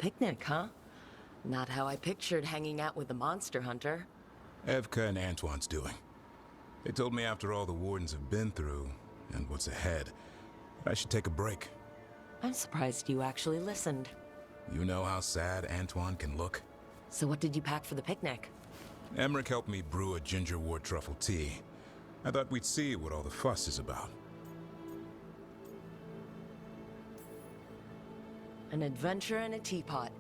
picnic, huh? Not how I pictured hanging out with the monster hunter. Evka and Antoine's doing. They told me after all the wardens have been through, and what's ahead, I should take a break. I'm surprised you actually listened. You know how sad Antoine can look? So what did you pack for the picnic? Emmerich helped me brew a ginger wort truffle tea. I thought we'd see what all the fuss is about. An adventure in a teapot.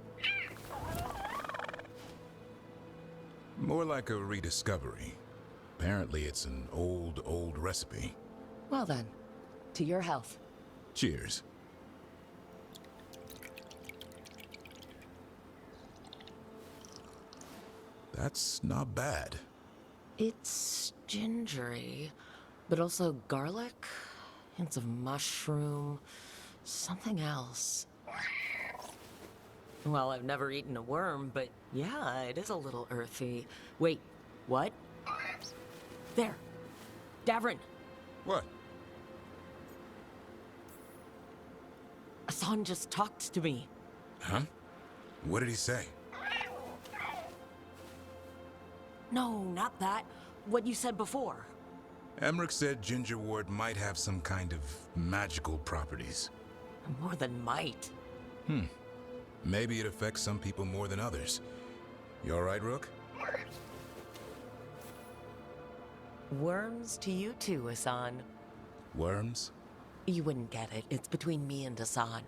More like a rediscovery. Apparently it's an old recipe. Well then, to your health. Cheers. That's not bad. It's gingery, but also garlic, hints of mushroom, something else. Well, I've never eaten a worm, but yeah, it is a little earthy. Wait, what? There. Davrin, What? Hassan just talked to me. Huh? What did he say? No, not that. What you said before. Emmerich said ginger wort might have some kind of magical properties. More than might. Maybe it affects some people more than others. You all right, Rook? Worms to you too, Hassan. Worms? You wouldn't get it. It's between me and Hassan.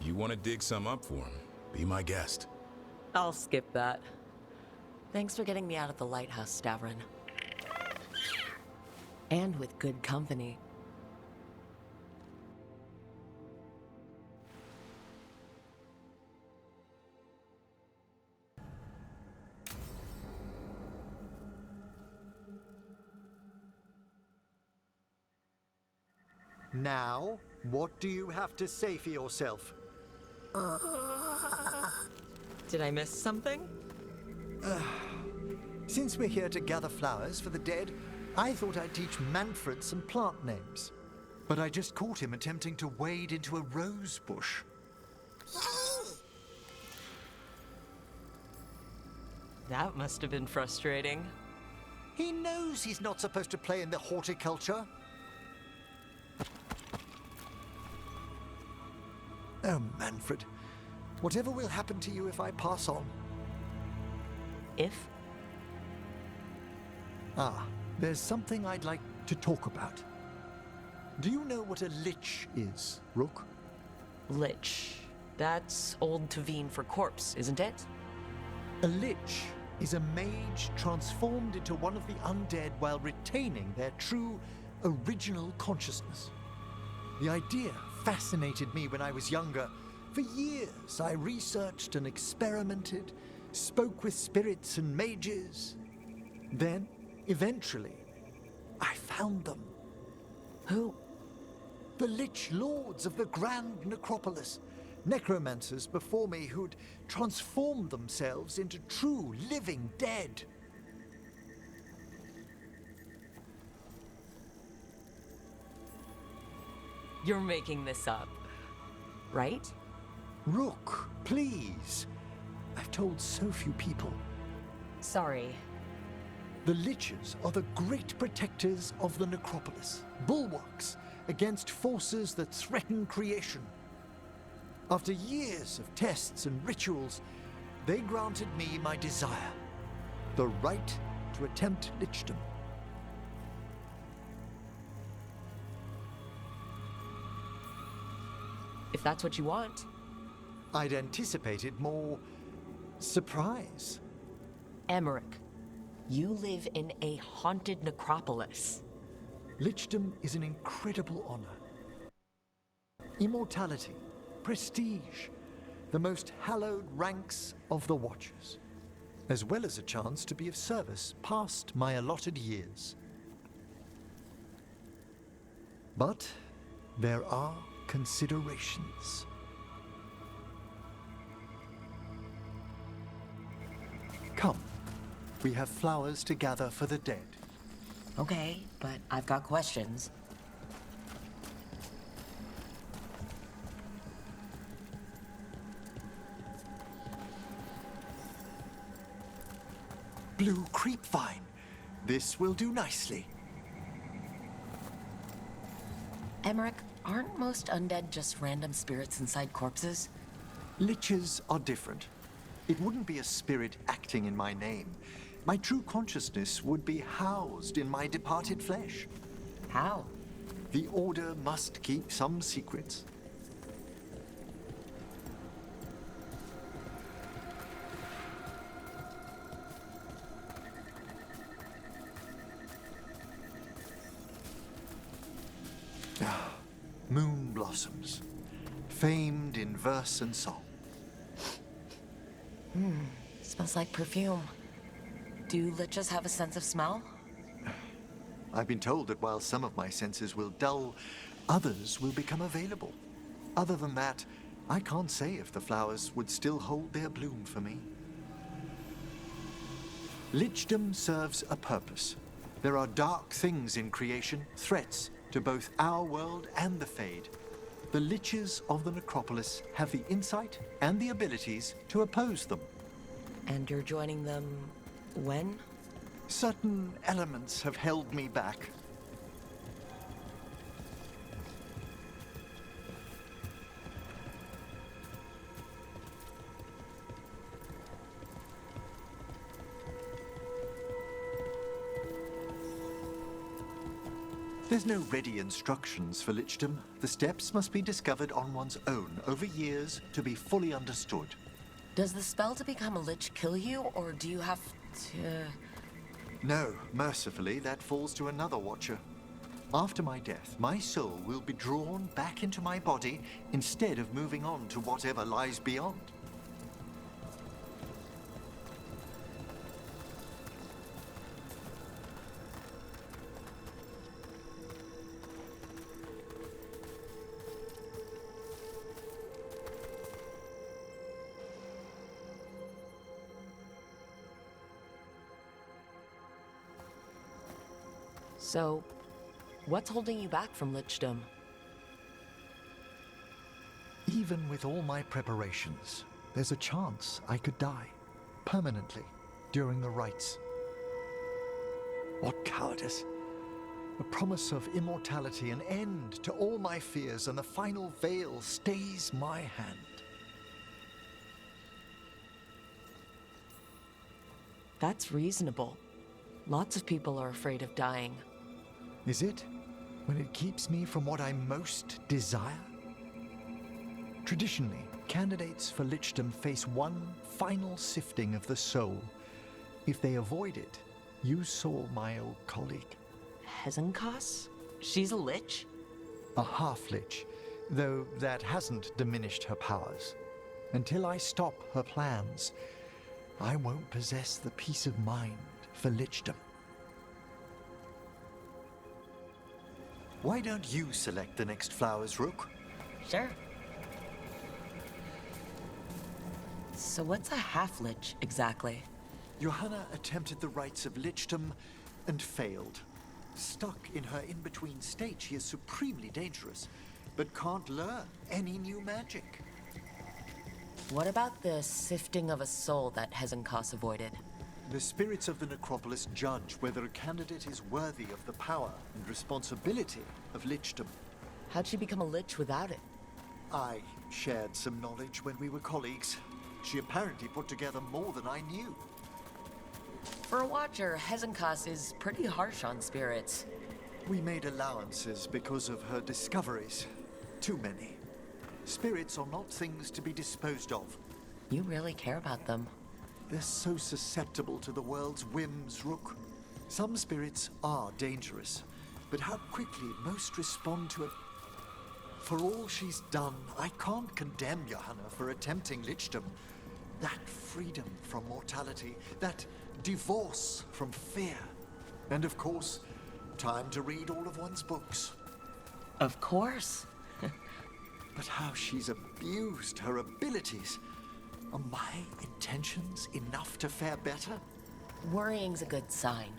You want to dig some up for him? Be my guest. I'll skip that. Thanks for getting me out of the lighthouse, Stavrin. And with good company. Now, what do you have to say for yourself? Did I miss something? Since we're here to gather flowers for the dead, I thought I'd teach Manfred some plant names. But I just caught him attempting to wade into a rose bush. That must have been frustrating. He knows he's not supposed to play in the horticulture. Oh, Manfred. Whatever will happen to you if I pass on? If? There's something I'd like to talk about. Do you know what a lich is, Rook? Lich. That's Old Tavine for corpse, isn't it? A lich is a mage transformed into one of the undead while retaining their true, original consciousness. The idea fascinated me when I was younger. For years, I researched and experimented, spoke with spirits and mages. Then, eventually, I found them. Who? The Lich Lords of the Grand Necropolis. Necromancers before me who'd transformed themselves into true living dead. You're making this up, right? Rook, please. I've told so few people. Sorry. The Liches are the great protectors of the Necropolis, bulwarks against forces that threaten creation. After years of tests and rituals, they granted me my desire, the right to attempt lichdom. If that's what you want. I'd anticipated more surprise. Emmerich, you live in a haunted necropolis. Lichdom is an incredible honor. Immortality, prestige, the most hallowed ranks of the Watchers, as well as a chance to be of service past my allotted years. But there are considerations. Come, we have flowers to gather for the dead. Okay, but I've got questions. blue creepvine. This will do nicely. Emmerich, aren't most undead just random spirits inside corpses? Liches are different. It wouldn't be a spirit acting in my name. My true consciousness would be housed in my departed flesh. How? The Order must keep some secrets. Moon blossoms, famed in verse and song. Smells like perfume. Do liches have a sense of smell? I've been told that while some of my senses will dull, others will become available. Other than that, I can't say if the flowers would still hold their bloom for me. Lichdom serves a purpose. There are dark things in creation, threats to both our world and the Fade. The Liches of the Necropolis have the insight and the abilities to oppose them. And you're joining them when? Certain elements have held me back. There's no ready instructions for Lichdom. The steps must be discovered on one's own over years to be fully understood. Does the spell to become a lich kill you, or do you have to... No, mercifully, that falls to another watcher. After my death, my soul will be drawn back into my body instead of moving on to whatever lies beyond. So, what's holding you back from lichdom? Even with all my preparations, there's a chance I could die permanently during the rites. What cowardice! A promise of immortality, an end to all my fears, and the final veil stays my hand. That's reasonable. Lots of people are afraid of dying. Is it? When it keeps me from what I most desire? Traditionally, candidates for lichdom face one final sifting of the soul. If they avoid it, you saw my old colleague. Hezenkas? She's a lich? A half-lich, though that hasn't diminished her powers. Until I stop her plans, I won't possess the peace of mind for lichdom. Why don't you select the next flowers, Rook? Sure. So what's a half-lich, exactly? Johanna attempted the rites of lichdom and failed. Stuck in her in-between state, she is supremely dangerous, but can't learn any new magic. What about the sifting of a soul that Hezenkas avoided? The spirits of the necropolis judge whether a candidate is worthy of the power and responsibility of lichdom. How'd she become a lich without it? I shared some knowledge when we were colleagues. She apparently put together more than I knew. For a watcher, Hezenkas is pretty harsh on spirits. We made allowances because of her discoveries. Too many. Spirits are not things to be disposed of. You really care about them. They're so susceptible to the world's whims, Rook. Some spirits are dangerous, but how quickly most respond to it. For all she's done, I can't condemn Johanna for attempting lichdom. That freedom from mortality, that divorce from fear. And of course, time to read all of one's books. Of course. But how she's abused her abilities. Are my intentions enough to fare better? Worrying's a good sign.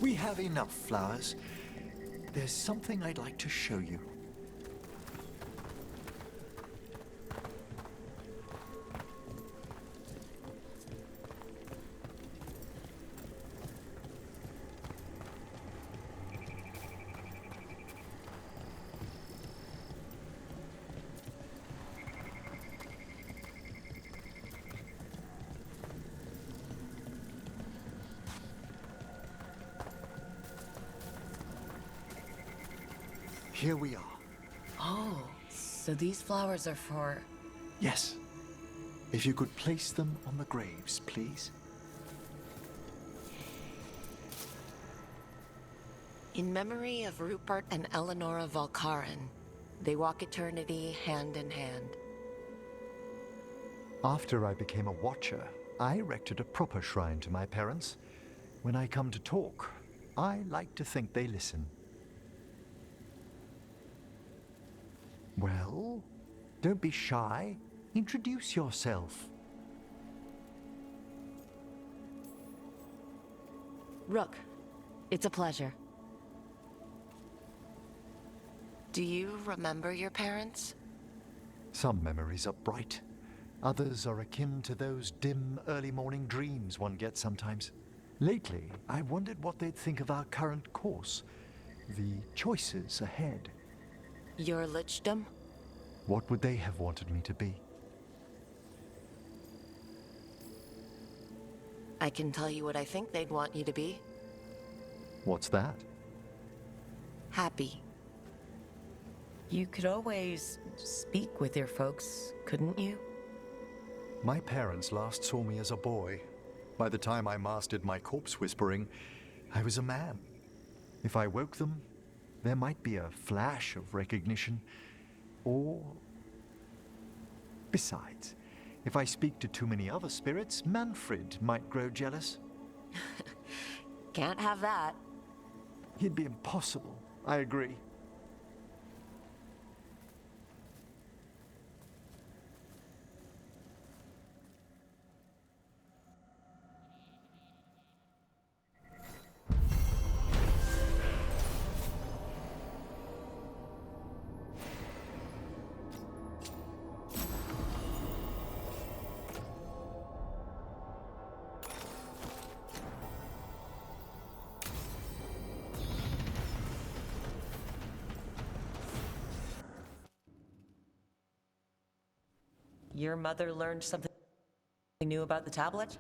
We have enough flowers. There's something I'd like to show you. Here we are. Oh, so these flowers are for... Yes. If you could place them on the graves, please. In memory of Rupert and Eleonora Volkaren, they walk eternity hand in hand. After I became a watcher, I erected a proper shrine to my parents. When I come to talk, I like to think they listen. Well, don't be shy. Introduce yourself. Rook, it's a pleasure. Do you remember your parents? Some memories are bright. Others are akin to those dim early morning dreams one gets sometimes. Lately, I wondered what they'd think of our current course, the choices ahead. Your lichdom? What would they have wanted me to be? I can tell you what I think they'd want you to be. What's that? Happy. You could always speak with your folks, couldn't you? My parents last saw me as a boy. By the time I mastered my corpse whispering, I was a man. If I woke them, there might be a flash of recognition, or... Besides, if I speak to too many other spirits, Manfred might grow jealous. Can't have that. He'd be impossible, I agree. Your mother learned something new about the tablet?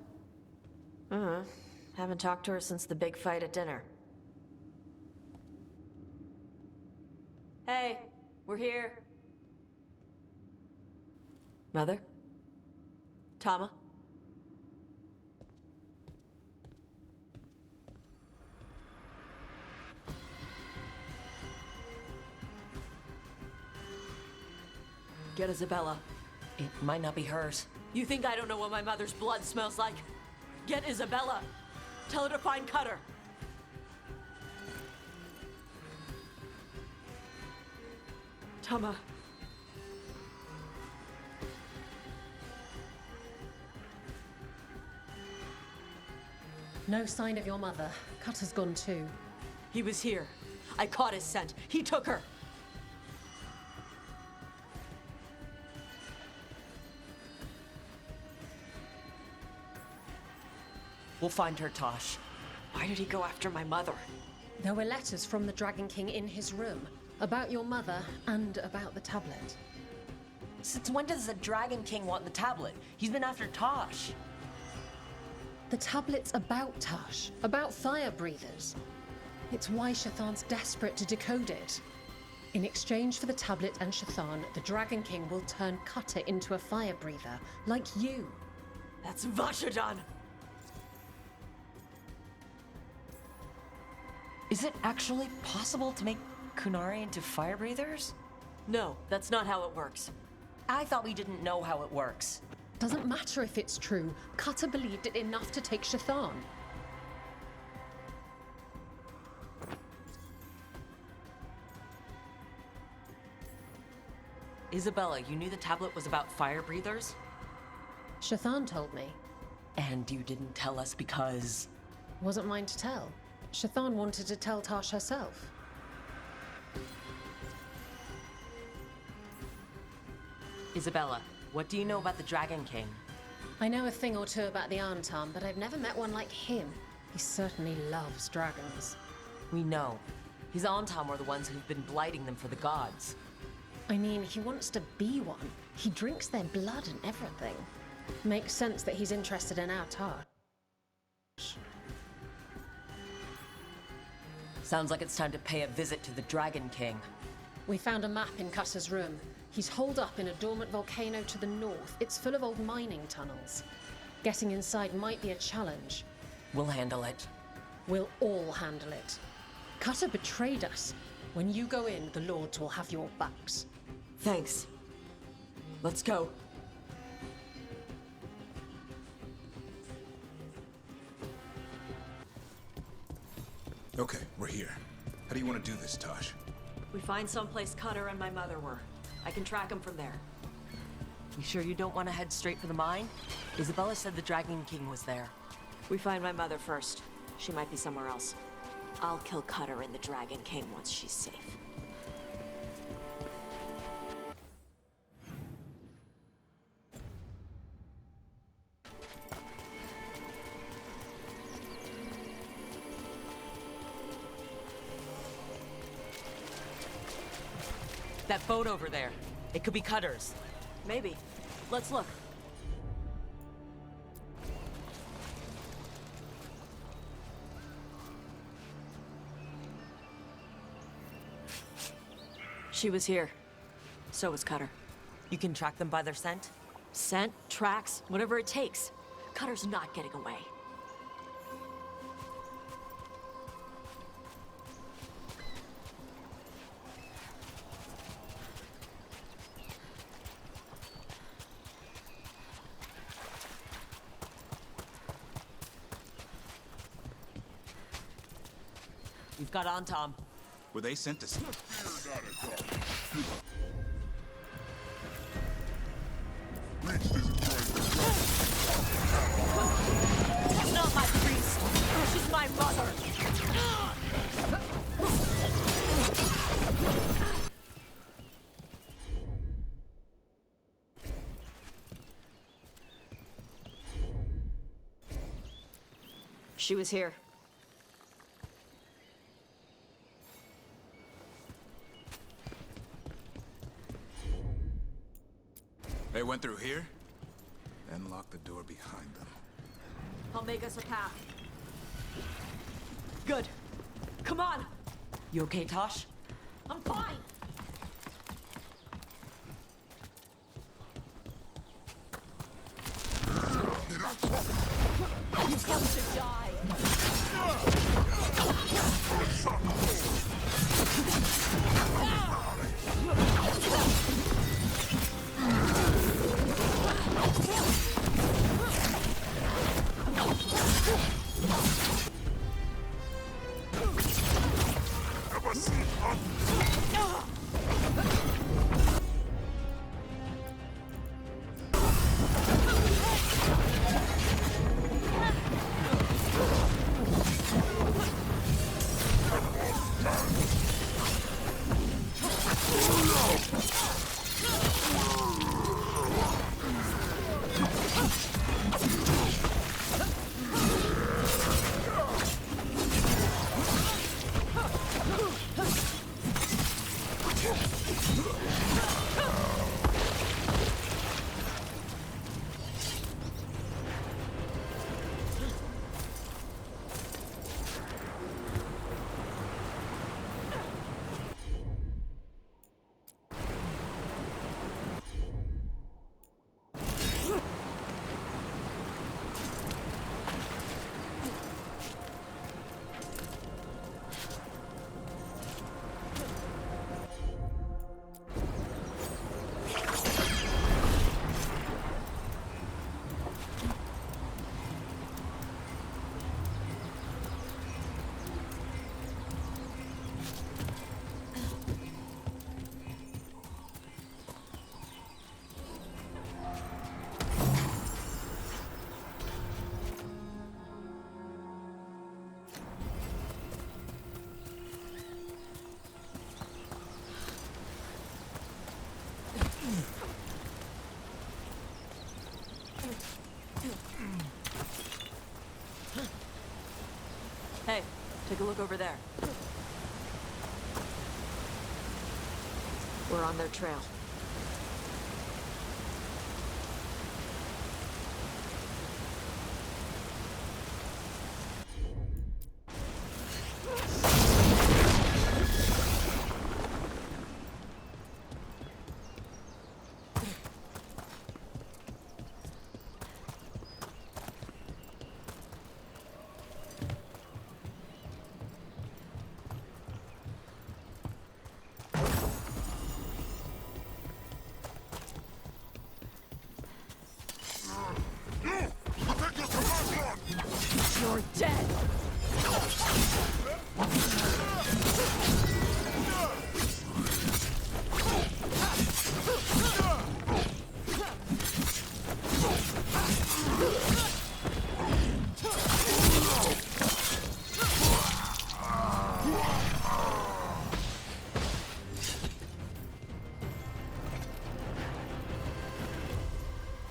Haven't talked to her since the big fight at dinner. Hey, we're here. Mother? Tama? Get Isabella. It might not be hers. You think I don't know what my mother's blood smells like? Get Isabella. Tell her to find Cutter. Tama. No sign of your mother. Cutter's gone too. He was here. I caught his scent. He took her. We'll find her, Tosh. Why did he go after my mother? There were letters from the Dragon King in his room about your mother and about the tablet. Since when does the Dragon King want the tablet? He's been after Tosh. The tablet's about Tash, about fire breathers. It's why Shathan's desperate to decode it. In exchange for the tablet and Shathan, the Dragon King will turn Cutter into a fire breather, like you. That's Vashadan! Is it actually possible to make Kunari into fire breathers? No, that's not how it works. I thought we didn't know how it works. Doesn't matter if it's true. Cutter believed it enough to take Shathan. Isabella, you knew the tablet was about fire breathers? Shathan told me. And you didn't tell us because... Wasn't mine to tell. Shathan wanted to tell Tash herself. Isabella, what do you know about the Dragon King? I know a thing or two about the Arntam, but I've never met one like him. He certainly loves dragons. We know. His Antam were the ones who've been blighting them for the gods. I mean, he wants to be one. He drinks their blood and everything. Makes sense that he's interested in our Tash. Sounds like it's time to pay a visit to the Dragon King. We found a map in Cutter's room. He's holed up in a dormant volcano to the north. It's full of old mining tunnels. Getting inside might be a challenge. We'll handle it. We'll all handle it. Cutter betrayed us. When you go in, the Lords will have your backs. Thanks. Let's go. Okay, we're here. How do you want to do this, Tosh? We find someplace Cutter and my mother were. I can track him from there. You sure you don't want to head straight for the mine? Isabella said the Dragon King was there. We find my mother first. She might be somewhere else. I'll kill Cutter and the Dragon King once she's safe. That boat over there. It could be Cutter's. Maybe. Let's look. She was here. So was Cutter. You can track them by their scent? Scent, tracks, whatever it takes. Cutter's not getting away. You've got on, Tom. Were they sent to... She's not my priest. She's my mother. She was here. They went through here, then locked the door behind them. I'll make us a path. Good. Come on. You okay, Tosh? I'm fine. You've come to die. Hey, take a look over there. We're on their trail. You're dead!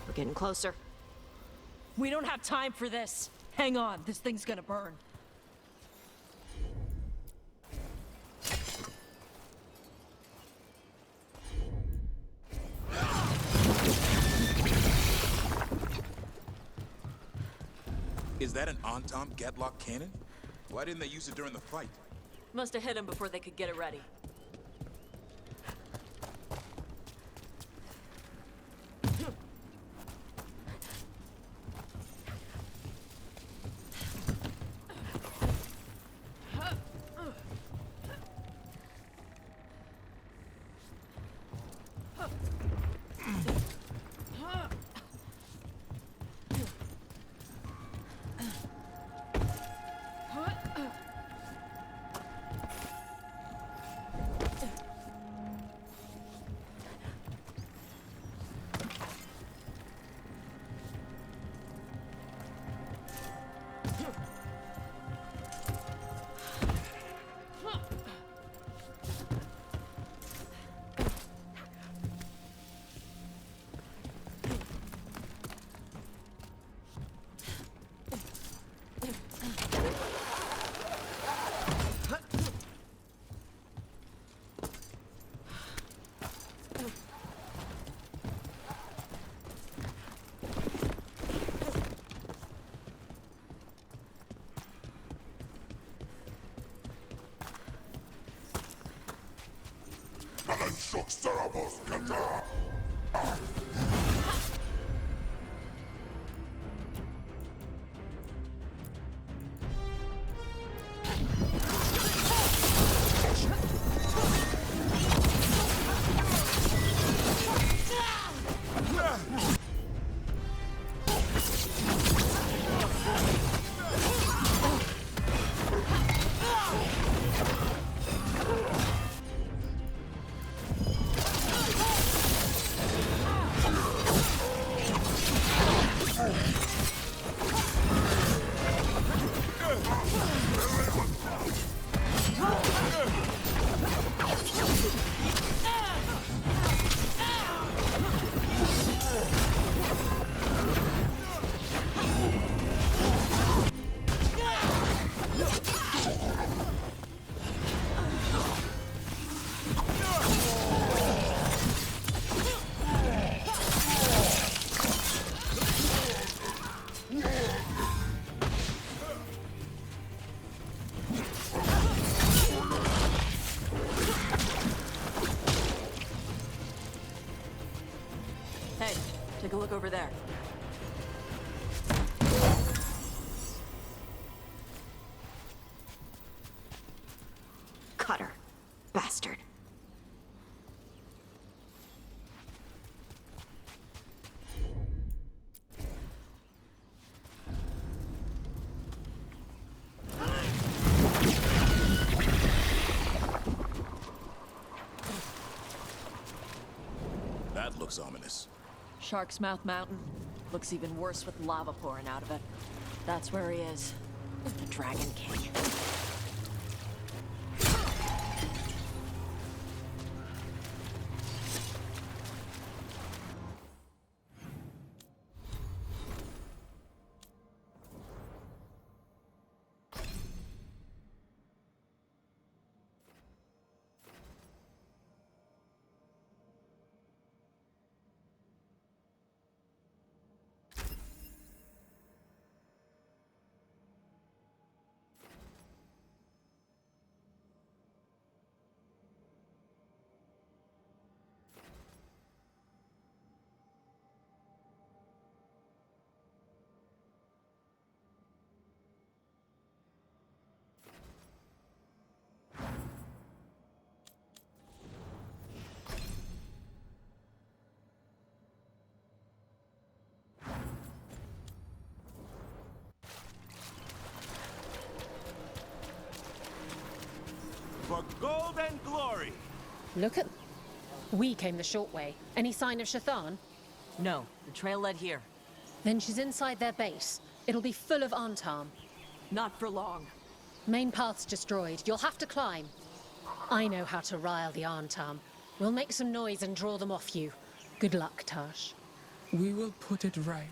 We're getting closer. We don't have time for this. Hang on, this thing's gonna burn. Is that an on-tom Gatlock cannon? Why didn't they use it during the fight? Must have hit him before they could get it ready. Hey, take a look over there. Cutter. Bastard. That looks ominous. Shark's Mouth Mountain. Looks even worse with lava pouring out of it. That's where he is. The Dragon King. For gold and glory! Look at... We came the short way. Any sign of Shathan? No, the trail led here. Then she's inside their base. It'll be full of Antam. Not for long. Main path's destroyed. You'll have to climb. I know how to rile the Antam. We'll make some noise and draw them off you. Good luck, Tash. We will put it right.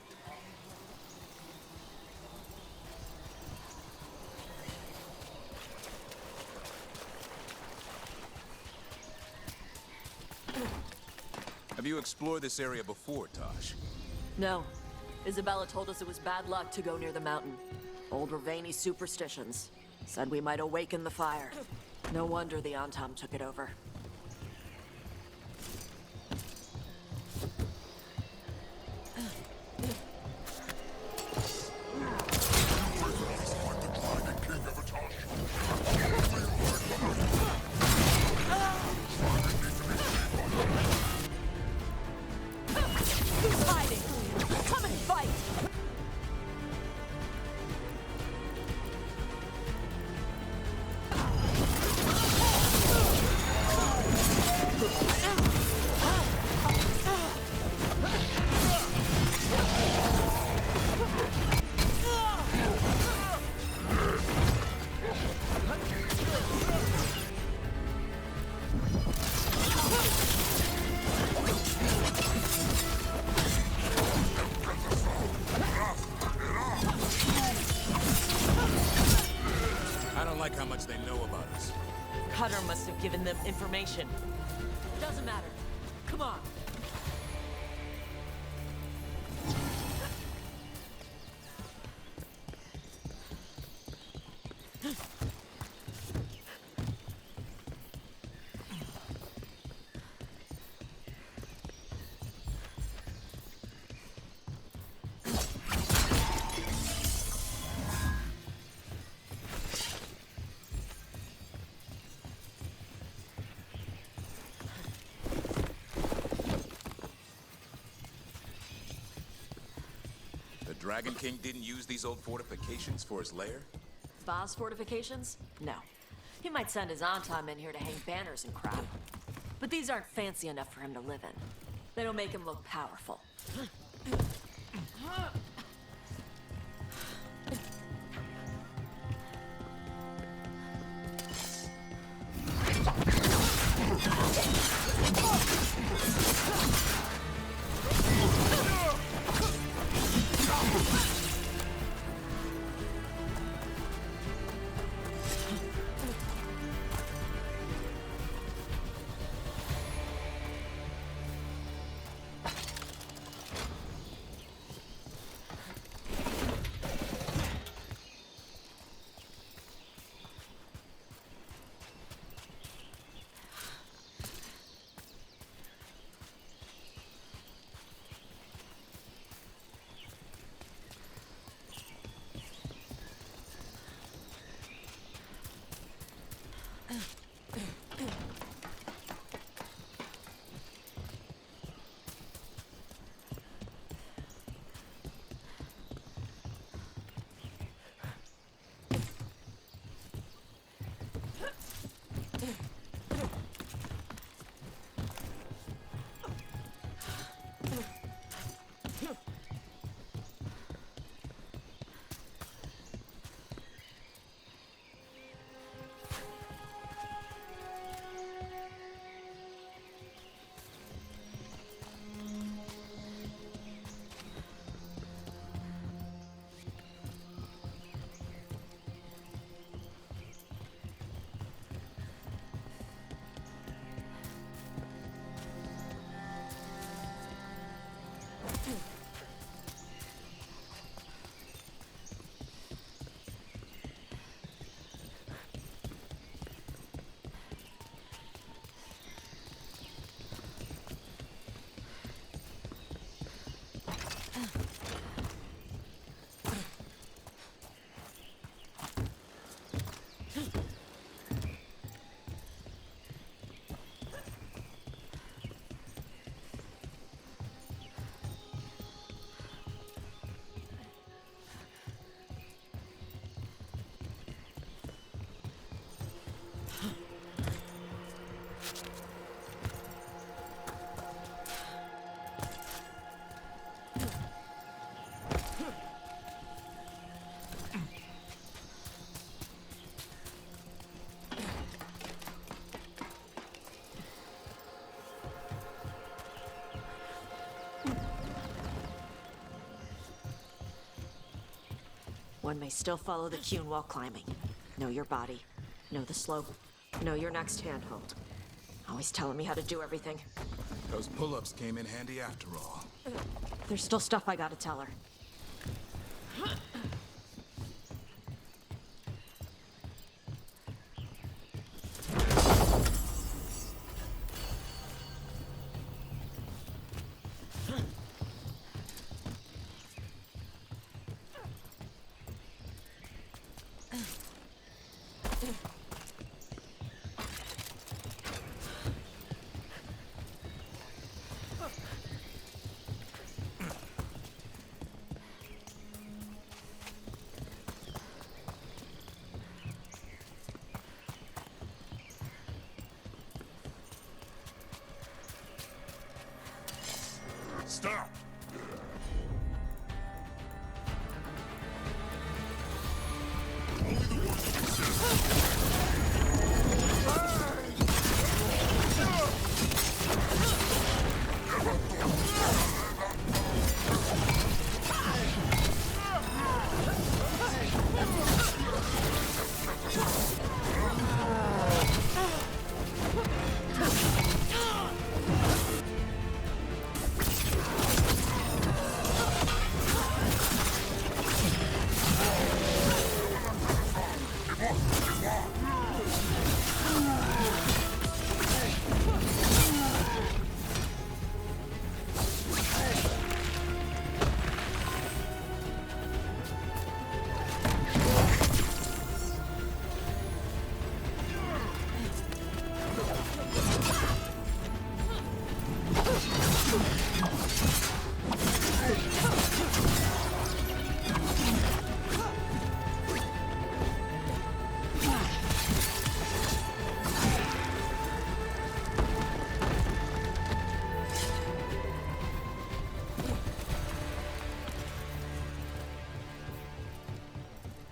Have you explored this area before, Tosh? No. Isabella told us it was bad luck to go near the mountain. Old Ravani superstitions. Said we might awaken the fire. No wonder the Antam took it over. Who's hiding? Come and fight! I don't like how much they know about us. Cutter must have given them information. Doesn't matter. Come on. The Dragon King didn't use these old fortifications for his lair? Boss fortifications? No. He might send his Antam in here to hang banners and crap. But these aren't fancy enough for him to live in. They don't make him look powerful. One may still follow the cune while climbing. Know your body. Know the slope. Know your next handhold. Always telling me how to do everything. Those pull-ups came in handy after all. There's still stuff I gotta tell her. Stop!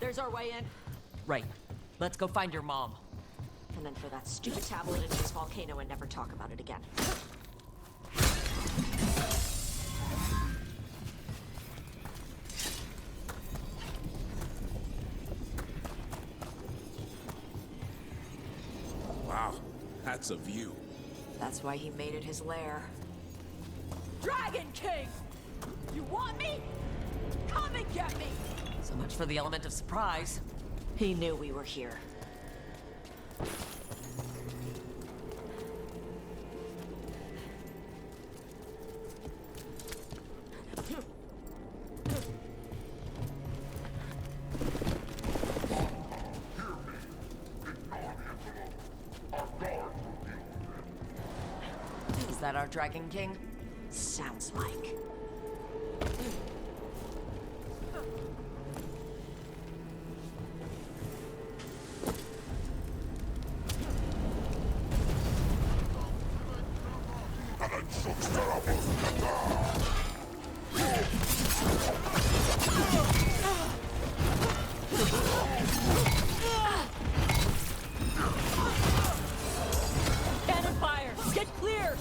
There's our way in. Right. Let's go find your mom. And then for that stupid tablet into this volcano and never talk about it again. Wow, that's a view. That's why he made it his lair. Dragon King! You want me? Come and get me! So much for the element of surprise. He knew we were here. Is that our Dragon King? Sounds like. Cannon fire! Get clear!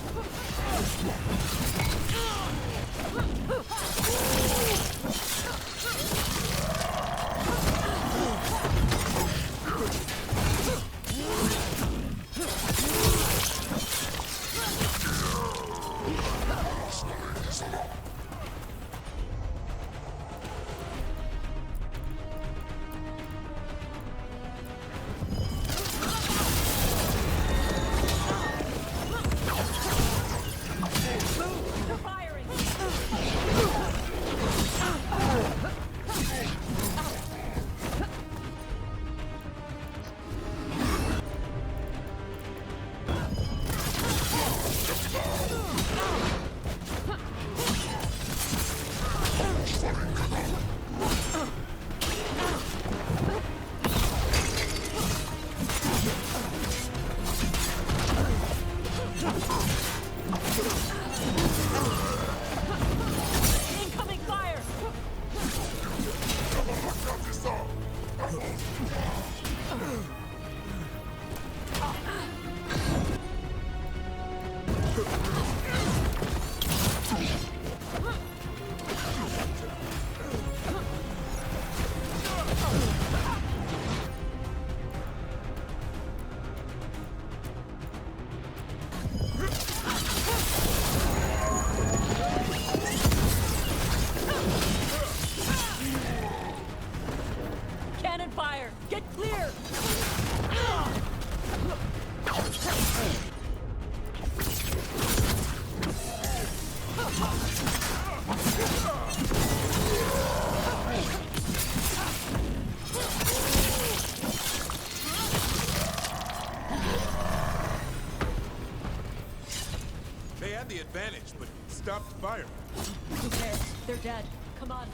They're dead. Come on.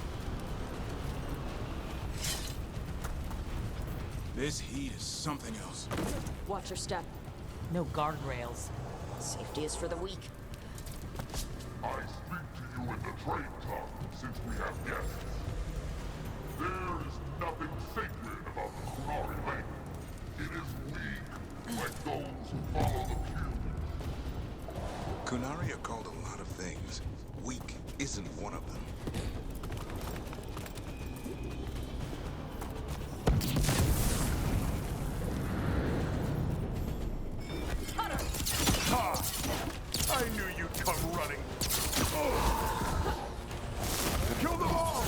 This heat is something else. Watch your step. No guardrails. Safety is for the weak. I speak to you in the trade tongue, since we have guests. There is nothing sacred about the Kunari language. It is weak, like those who follow the pew. Kunari are called a lot of things. Weak isn't one of them. I knew you'd come running. Kill them all!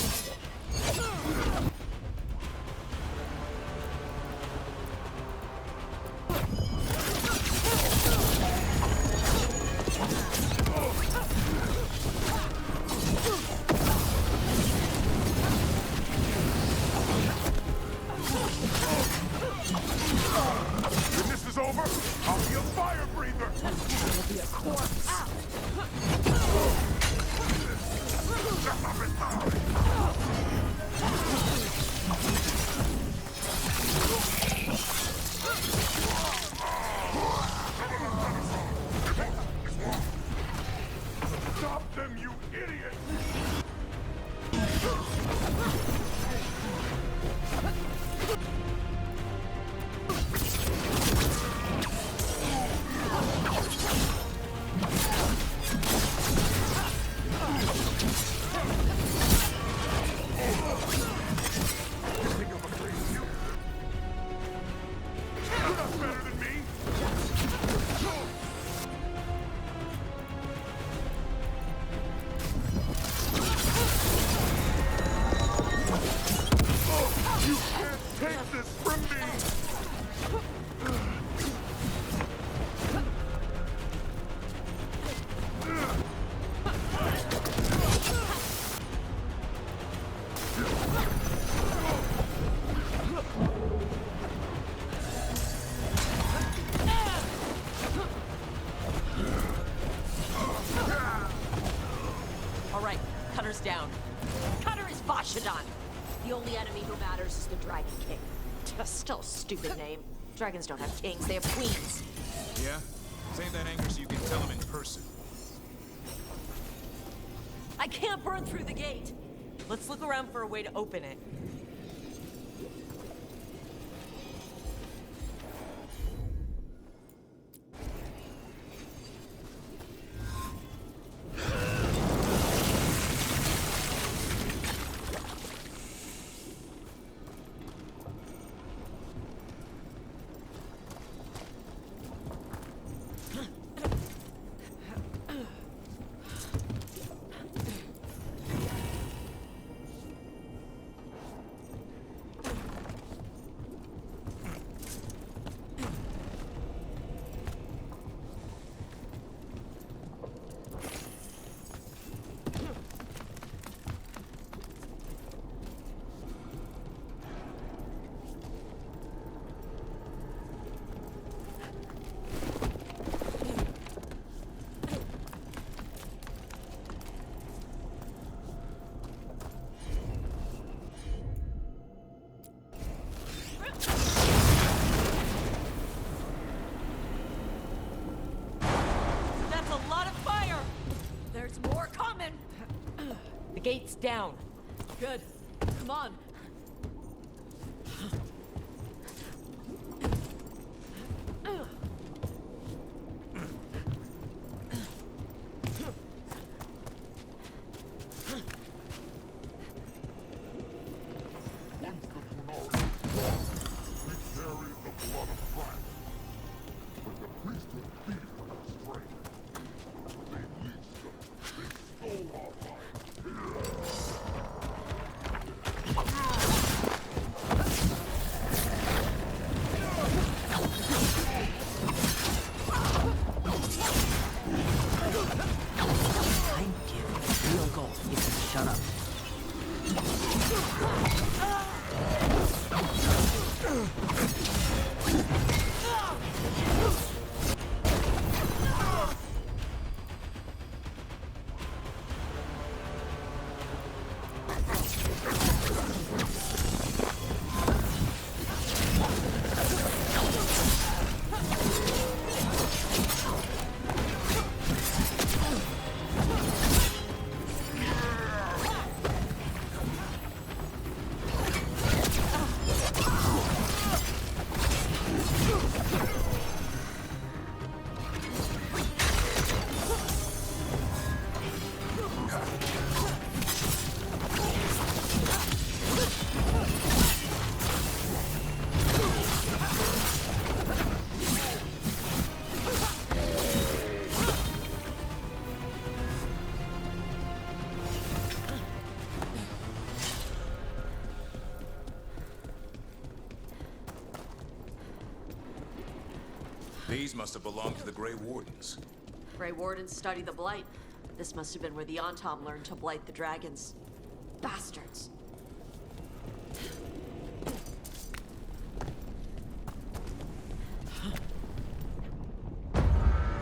When this is over, I'll be a fire breather! Stop them, you idiot! You're not better than me! You can't take this from me! All right, Cutter's down. Cutter is Vashadon. The only enemy who matters is the Dragon King. Still a stupid name. Dragons don't have kings, they have queens. Yeah? Save that anger so you can tell him in person. I can't burn through the gate. Let's look around for a way to open it. That's a lot of fire! There's more coming. The gate's down. Good. Come on. Once the Kunari is gone, we carry the blood of Christ. But the priesthood feed from our strength. They leased us. They stole our lives. I'd give real gold if you could shut up. These must have belonged to the Grey Wardens. Grey Wardens study the Blight. This must have been where the Antom learned to blight the dragons. Bastards.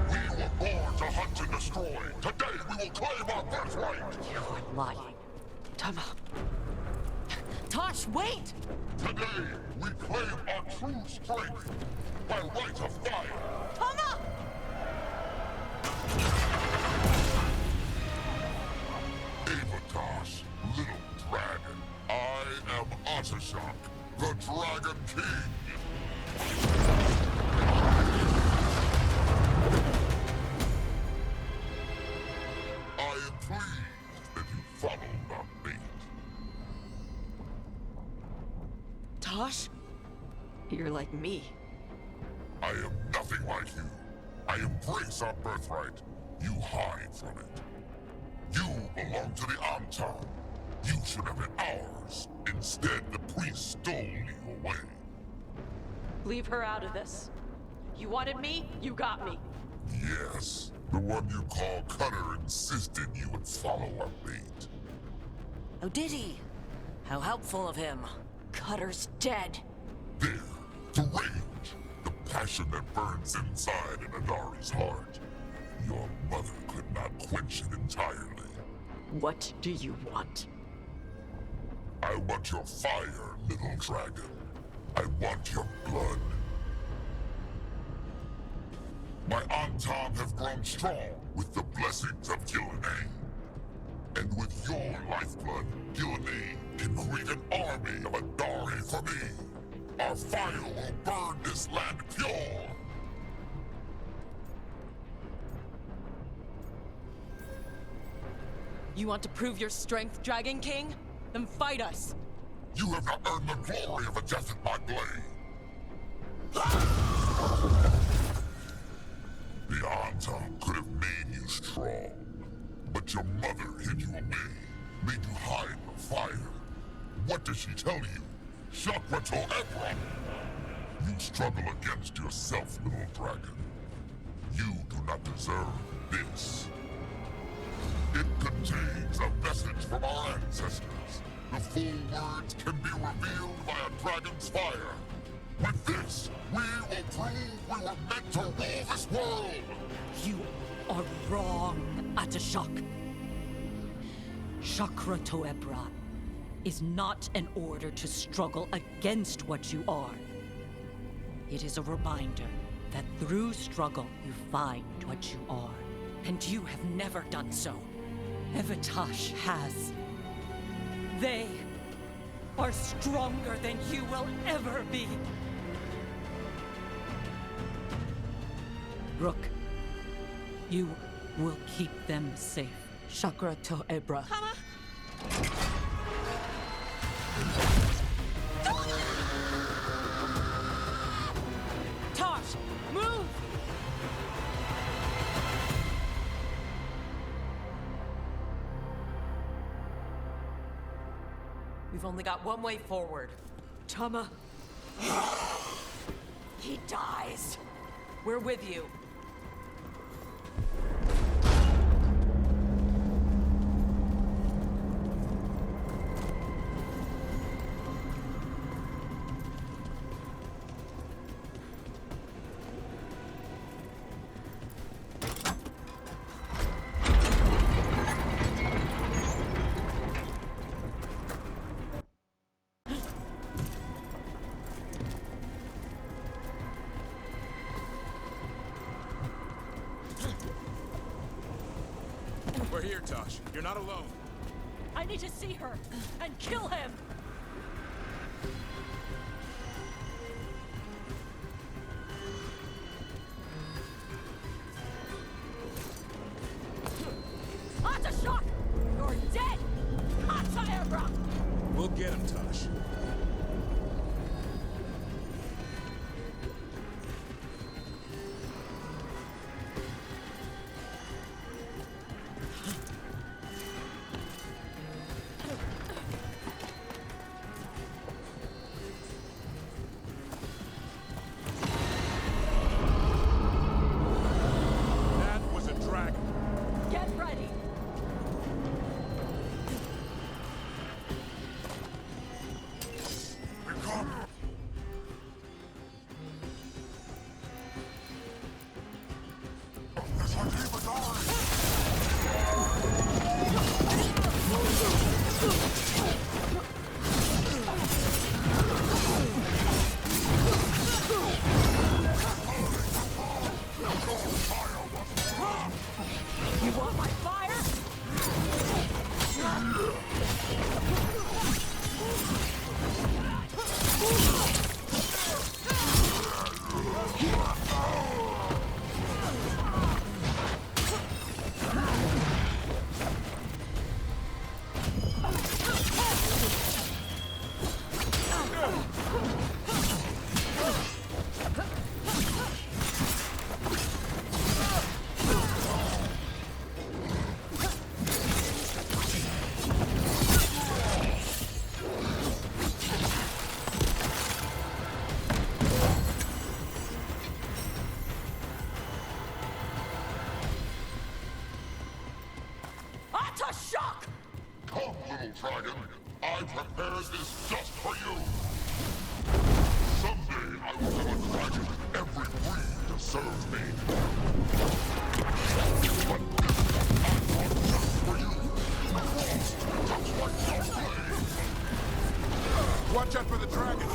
We were born to hunt and destroy. Today we will claim our birthright. You are lying. Tama. Tosh, wait! Today we claim our true strength by right of fire. Tama! Avatosh, little dragon. I am Ottershok, the Dragon King. I am pleased that you followed our bait. Tosh? You're like me. I am nothing like you. I embrace our birthright. You hide from it. You belong to the Antom. You should have been ours. Instead, the priest stole you away. Leave her out of this. You wanted me, you got me. Yes, the one you call Cutter insisted you would follow our bait. Oh, did he? How helpful of him. Cutter's dead. There, the rage, the passion that burns inside in Adari's heart. Your mother could not quench it entirely. What do you want? I want your fire, little dragon. I want your blood. My Antom have grown strong with the blessings of Gillenay. And with your lifeblood, Gillenay can create an army of Adari for me. Our fire will burn this land pure. You want to prove your strength, Dragon King? Then fight us! You have not earned the glory of a death at my blade. The Antom could have made you strong, but your mother hid you away, made you hide the fire. What did she tell you? Shakrato Ebra! You struggle against yourself, little dragon. You do not deserve this. It contains a message from our ancestors. The full words can be revealed by a dragon's fire. With this, we will prove we were meant to rule this world! You are wrong, Atashok. Chakra Toebra is not an order to struggle against what you are. It is a reminder that through struggle you find what you are. And you have never done so. Evatash has. They are stronger than you will ever be. Rook, you will keep them safe. Chakra Toebra. Tosh, move! We've only got one way forward. Tama. He dies. We're with you. We're here, Tosh. You're not alone. I need to see her and kill him! Atashok! You're dead! Ataebra! We'll get him, Tosh. Shock! Come, little dragon. I prepared this just for you. Someday I will have a dragon in every breed to serve me. But this one I brought just for you. Just like your blade. Watch out for the dragon!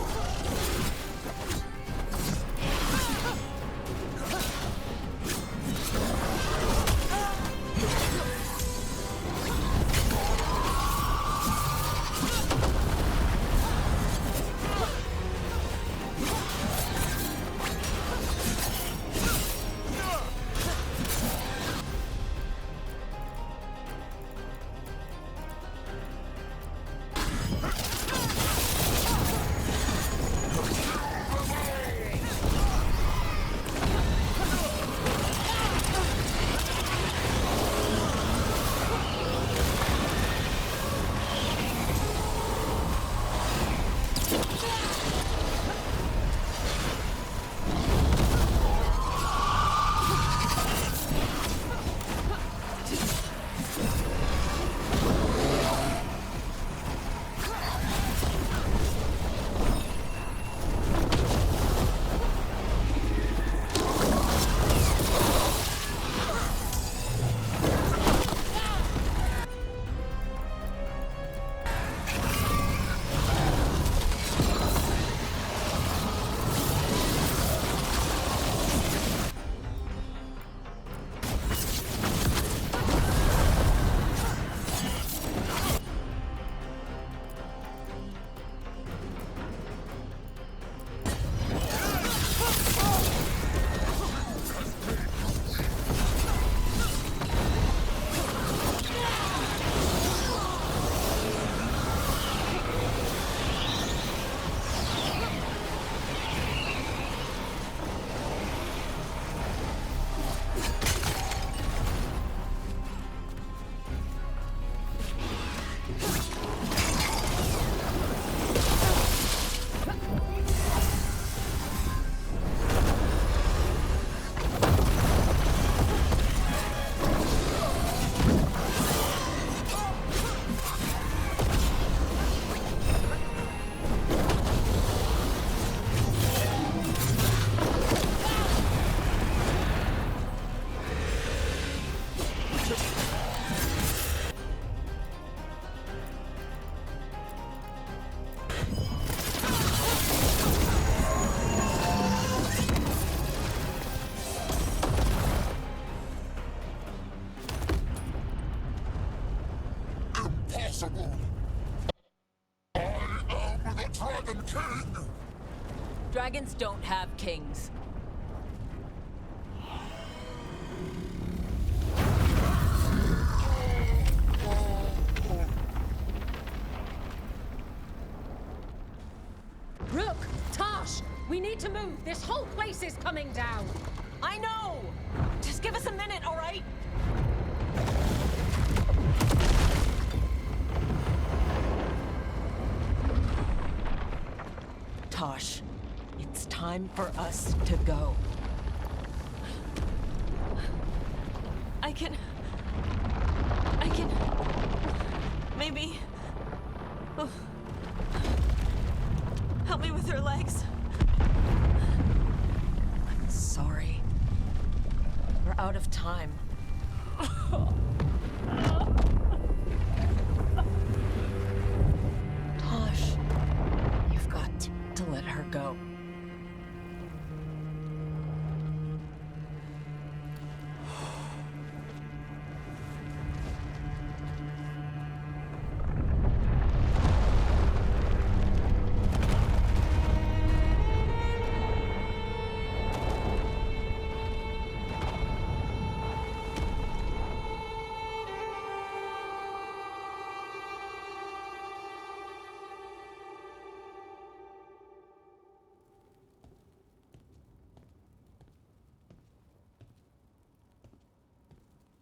Impossible! I am the Dragon King! Dragons don't have kings. Rook! Tosh! We need to move! This whole place is coming down! I know! Just give us a minute, all right? Tosh, it's time for us to go. I can... Maybe... Oh. Help me with her legs. I'm sorry. We're out of time. Tosh, you've got to let her go.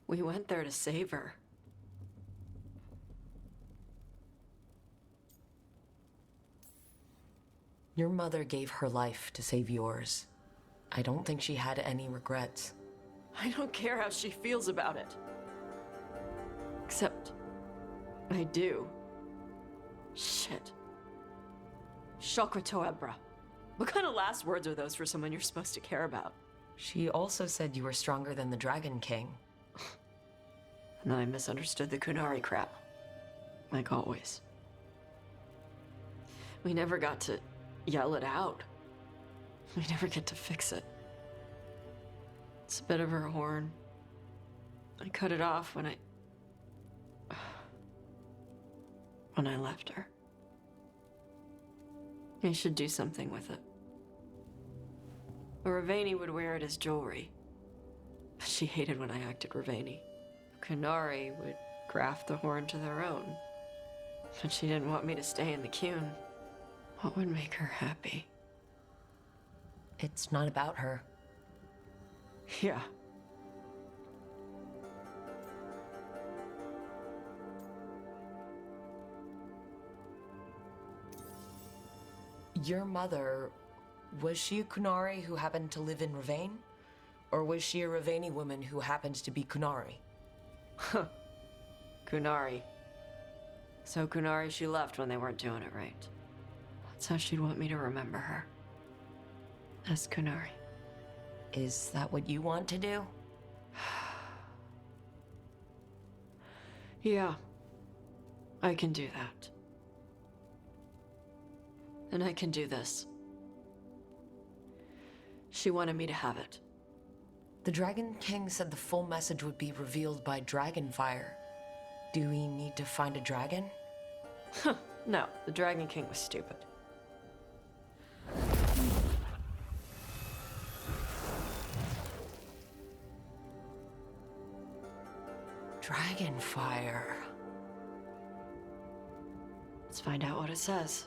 We went there to save her. Your mother gave her life to save yours. I don't think she had any regrets. I don't care how she feels about it. Except, I do. Shit. Shokrato Ebra. What kind of last words are those for someone you're supposed to care about? She also said you were stronger than the Dragon King. And then I misunderstood the Kunari crap. Like always. We never got to yell it out. We never get to fix it. It's a bit of her horn. I cut it off when I left her. I should do something with it. Ravani would wear it as jewelry. But she hated when I acted Ravani. Kunari would graft the horn to their own. But she didn't want me to stay in the Qun. What would make her happy? It's not about her. Yeah. Your mother, was she a Kunari who happened to live in Ravane? Or was she a Ravani woman who happened to be Kunari? Huh. Kunari. So Kunari she left when they weren't doing it right. That's how she'd want me to remember her. As Kunari. Is that what you want to do? Yeah. I can do that. And I can do this. She wanted me to have it. The Dragon King said the full message would be revealed by Dragonfire. Do we need to find a dragon? No, the Dragon King was stupid. Dragonfire. Let's find out what it says.